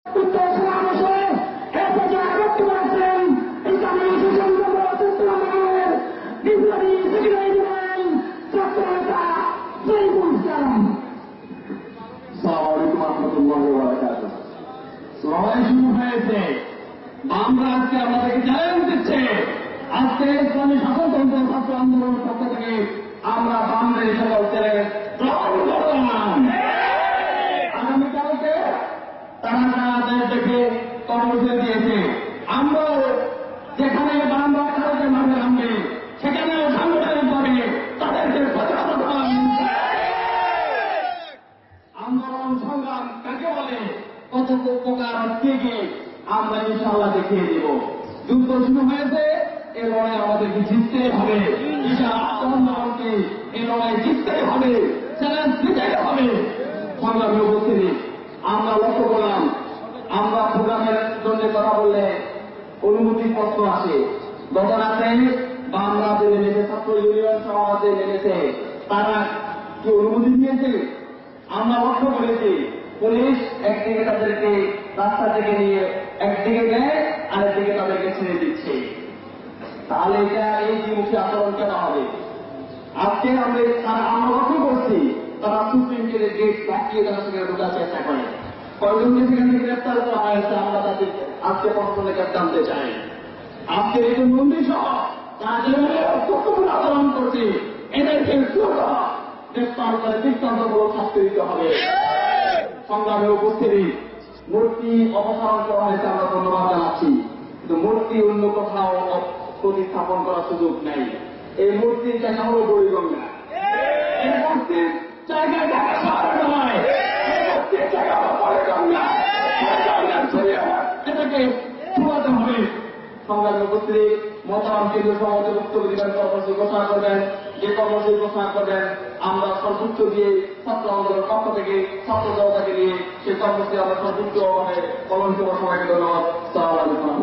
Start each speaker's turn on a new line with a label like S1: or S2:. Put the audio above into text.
S1: উত্তর বাংলাদেশে এ পর্যায়ে বক্তব্য রাখছেন ইসলামী শিশু চট্টগ্রামের বিপ্লবী সেক্রেটারি জেনারেল ছাত্র নেতা জয়ীবুল ইসলাম।
S2: আসসালামু আলাইকুম রহমতুল্লাহি ওয়া বারাকাতুহু। লড়াই শুরু হয়েছে। আমরা আজকে আমাদেরকে চ্যালেঞ্জ দিচ্ছে। আজকে ইসলামী শাসনতন্ত্র ছাত্র আন্দোলনের পক্ষ থেকে আমরা বামদের সকল চ্যালেঞ্জ গ্রহণ করলাম। আগামীকালকে তারা তাদের দেখে কর্মসূচি দিয়েছে। আমরাও যেখানে বারবার তাদেরকে মাঠে নামবে সেখানেও সাংগঠনিকভাবে তাদেরকে প্রচারণা আন্দোলন সংগ্রাম কাকে বলে, কত প্রকার কি কি আমরা ইনশাআল্লাহ দেখিয়ে দেব। যুদ্ধ শুরু হয়েছে, এ লড়াই আমাদেরকে জিততে হবে। আন্দোলনকে এ লড়াই জিততে হবে, চ্যালেঞ্জ দিতে হবে। সংগ্রামে উপস্থিতি আমরা লক্ষ্য করলাম, আমরা প্রোগ্রামের জন্য কথা বললে অনুমতি পত্র আসে। গত রাতে বামরাতে নেমেছে, ছাত্র ইউনিয়ন সমাজে নেমেছে, তারা কি অনুমতি দিয়েছে? আমরা লক্ষ্য করেছি পুলিশ একদিকে তাদেরকে রাস্তা থেকে নিয়ে একদিকে দেয়, আরেকদিকে তাদেরকে ছেড়ে দিচ্ছে। তাহলে এটা এই দ্বিমুখী আচরণ কেন হবে? আজকে আমরা লক্ষ্য করছি তারা সুপ্রিম কোর্টের গেট বাকিয়ে তারা সেখানে ঢোকার চেষ্টা করে। কয়েকজনকে সেখানে গ্রেপ্তার করা হয়েছে, আমরা তাদের আজকে প্রশ্নকে জানতে চাই। আজকে এই যে মন্দির সহ তারা যেভাবে কতগুলো আচরণ করছে, এদেরকে গ্রেপ্তার করে দৃষ্টান্তমূলক শাস্তি দিতে হবে। সংগ্রামে উপস্থিতি মূর্তি অপসারণ করা হয়েছে, আমরা ধন্যবাদ জানাচ্ছি, কিন্তু মূর্তি অন্য কোথাও প্রতিস্থাপন করার সুযোগ নেই। এই মূর্তির জায়গা হল বুড়িগঙ্গা, এই মূর্তির জায়গায় ঢাকা শহরে নয়, এই মূর্তির জায়গা হল বুড়িগঙ্গা। এটাকে ছুয়াতে হবে। সংগ্রামে উপস্থিতি মতামত কেন্দ্রীয় সভাপতি বক্তব্য দিবেন, কর্মসূচি ঘোষণা করবেন। যে কর্মসূচি ঘোষণা করবেন আমরা সর্বোচ্চ দিয়ে ছাত্র আন্দোলনের পক্ষ থেকে ছাত্র জনতাকে নিয়ে সেই কর্মসূচি আমরা সর্বোচ্চ পালন করবো। সবাইকে ধন্যবাদ। আসসালামু আলাইকুম।